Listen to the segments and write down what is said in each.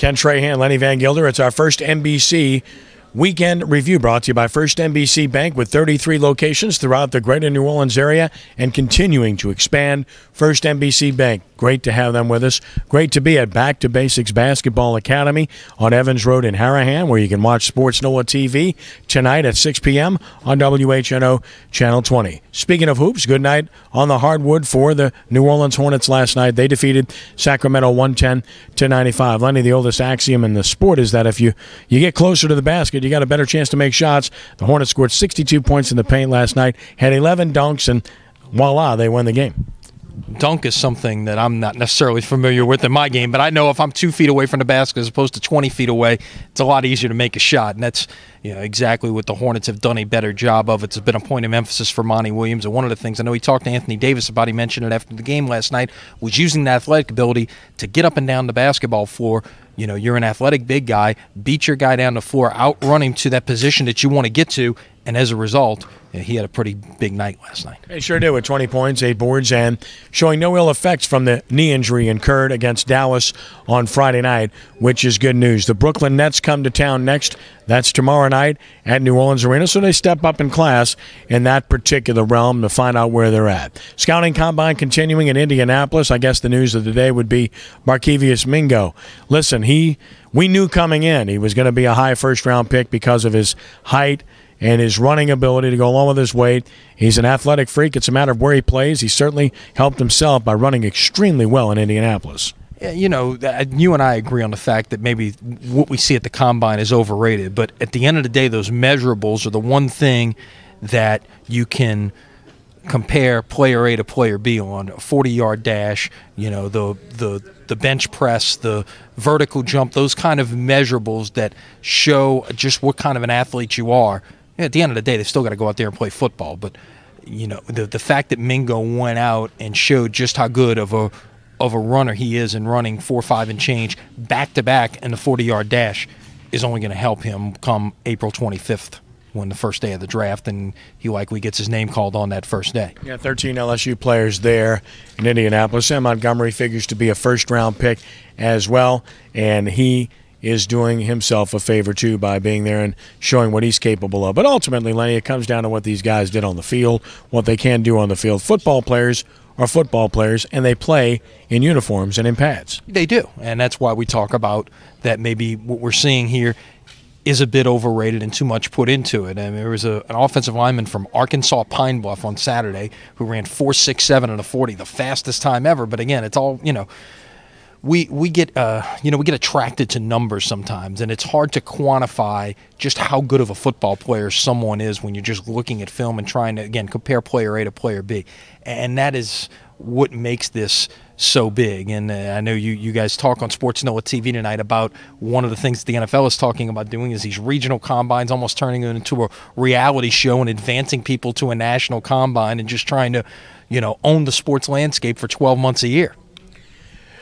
Ken Trahan, Lenny Vangilder. It's our first NBC Weekend Review, brought to you by First NBC Bank, with 33 locations throughout the greater New Orleans area and continuing to expand. First NBC Bank, great to have them with us. Great to be at Back to Basics Basketball Academy on Evans Road in Harahan, where you can watch Sports Noah TV tonight at 6 p.m. on WHNO Channel 20. Speaking of hoops, good night on the hardwood for the New Orleans Hornets last night. They defeated Sacramento 110-95. Lenny, the oldest axiom in the sport is that if you get closer to the basket, you got a better chance to make shots. The Hornets scored 62 points in the paint last night, had 11 dunks, and voila, they won the game. Dunk is something that I'm not necessarily familiar with in my game, but I know if I'm 2 feet away from the basket as opposed to 20 feet away, it's a lot easier to make a shot, and that's exactly what the Hornets have done a better job of. It's been a point of emphasis for Monty Williams, and one of the things I know he talked to Anthony Davis about, he mentioned it after the game last night, was using the athletic ability to get up and down the basketball floor. You're an athletic big guy, beat your guy down the floor, outrun him to that position that you want to get to, and as a result, he had a pretty big night last night. He sure did, with 20 points, 8 boards, and showing no ill effects from the knee injury incurred against Dallas on Friday night, which is good news. The Brooklyn Nets come to town next. That's tomorrow night at New Orleans Arena, so they step up in class in that particular realm to find out where they're at. Scouting Combine continuing in Indianapolis. I guess the news of the day would be Markevious Mingo. Listen, we knew coming in he was going to be a high first-round pick because of his height and his running ability to go along with his weight. He's an athletic freak. It's a matter of where he plays. He certainly helped himself by running extremely well in Indianapolis. You and I agree on the fact that maybe what we see at the Combine is overrated, but at the end of the day, those measurables are the one thing that you can compare player A to player B on. A 40-yard dash, the bench press, the vertical jump, those kind of measurables that show just what kind of an athlete you are. At the end of the day, they've still got to go out there and play football, but the fact that Mingo went out and showed just how good of a runner he is in running 4.5 and change back-to-back in the 40-yard dash is only going to help him come April 25th, when the first day of the draft, and he likely gets his name called on that first day. Yeah, 13 LSU players there in Indianapolis. Sam Montgomery figures to be a first-round pick as well, and he is doing himself a favor, too, by being there and showing what he's capable of. But ultimately, Lenny, it comes down to what these guys did on the field, what they can do on the field. Football players are football players, and they play in uniforms and in pads. They do, and that's why we talk about that maybe what we're seeing here is a bit overrated and too much put into it. And there was an offensive lineman from Arkansas Pine Bluff on Saturday who ran 4.67 in a 40, the fastest time ever. But again, it's all, we get attracted to numbers sometimes, and it's hard to quantify just how good of a football player someone is when you're just looking at film and trying to, again, compare player A to player B. And that is what makes this so big. And I know you guys talk on Sports Noah TV tonight about one of the things the NFL is talking about doing is these regional combines, almost turning it into a reality show and advancing people to a national combine and just trying to, own the sports landscape for 12 months a year.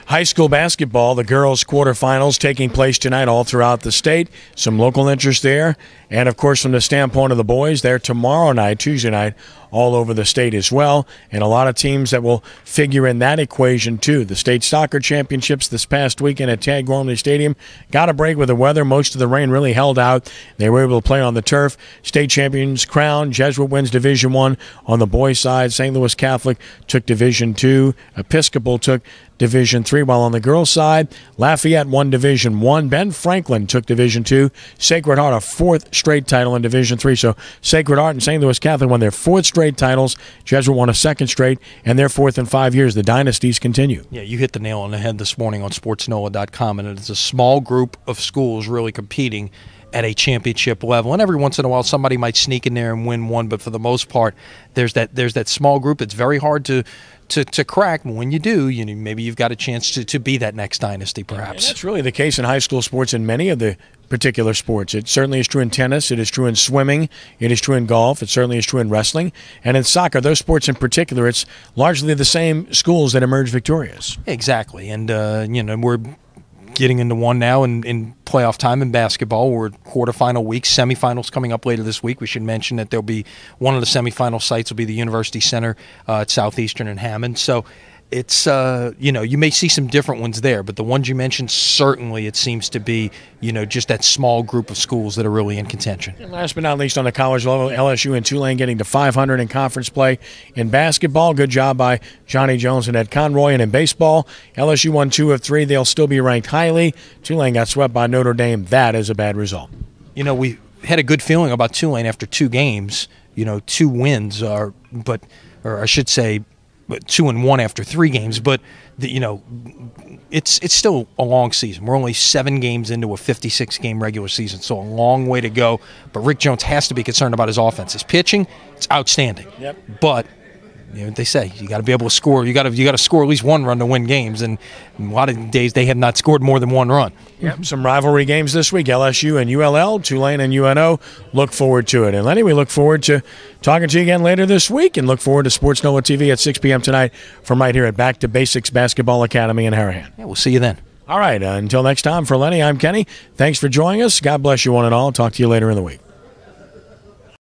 High school basketball, the girls' quarterfinals taking place tonight all throughout the state. Some local interest there. And, of course, from the standpoint of the boys, they're tomorrow night, Tuesday night, all over the state as well. And a lot of teams that will figure in that equation, too. The state soccer championships this past weekend at Tad Gormley Stadium got a break with the weather. Most of the rain really held out. They were able to play on the turf. State champions crowned. Jesuit wins Division I on the boys' side. St. Louis Catholic took Division II. Episcopal took Division III, while on the girls' side, Lafayette won Division I. Ben Franklin took Division II. Sacred Heart, a fourth straight title in Division III. So Sacred Heart and St. Louis Catholic won their fourth straight titles. Jesuit won a second straight, and their fourth in 5 years. The dynasties continue. Yeah, you hit the nail on the head this morning on SportsNoah.com, and it's a small group of schools really competing at a championship level. And every once in a while, somebody might sneak in there and win one, but for the most part, there's that small group that's very hard to crack. When you do, maybe you've got a chance to be that next dynasty, perhaps. And that's really the case in high school sports in many of the particular sports. It certainly is true in tennis. It is true in swimming. It is true in golf. It certainly is true in wrestling. And in soccer, those sports in particular, it's largely the same schools that emerge victorious. Exactly. And, we're getting into one now in playoff time in basketball. We're quarterfinal week, semifinals coming up later this week. We should mention that there'll be one of the semifinal sites will be the University Center at Southeastern and Hammond. So it's you may see some different ones there, but the ones you mentioned, certainly it seems to be just that small group of schools that are really in contention. And last but not least, on the college level, LSU and Tulane getting to 500 in conference play in basketball. Good job by Johnny Jones and Ed Conroy. And in baseball, LSU won 2 of 3. They'll still be ranked highly. Tulane got swept by Notre Dame. That is a bad result. We had a good feeling about Tulane after 2 games. 2 wins or I should say 2-1 after 3 games, but it's still a long season. We're only 7 games into a 56-game regular season, so a long way to go. But Rick Jones has to be concerned about his offense. His pitching, it's outstanding. Yep. But what they say, you got to be able to score. You got to score at least 1 run to win games, and a lot of days they have not scored more than 1 run. Yep. Some rivalry games this week: LSU and ULL, Tulane and UNO. Look forward to it. And Lenny, we look forward to talking to you again later this week, and look forward to Sports Nova TV at 6 p.m. tonight from right here at Back to Basics Basketball Academy in Harahan. Yeah, we'll see you then. All right. Until next time, for Lenny, I'm Kenny. Thanks for joining us. God bless you one and all. Talk to you later in the week.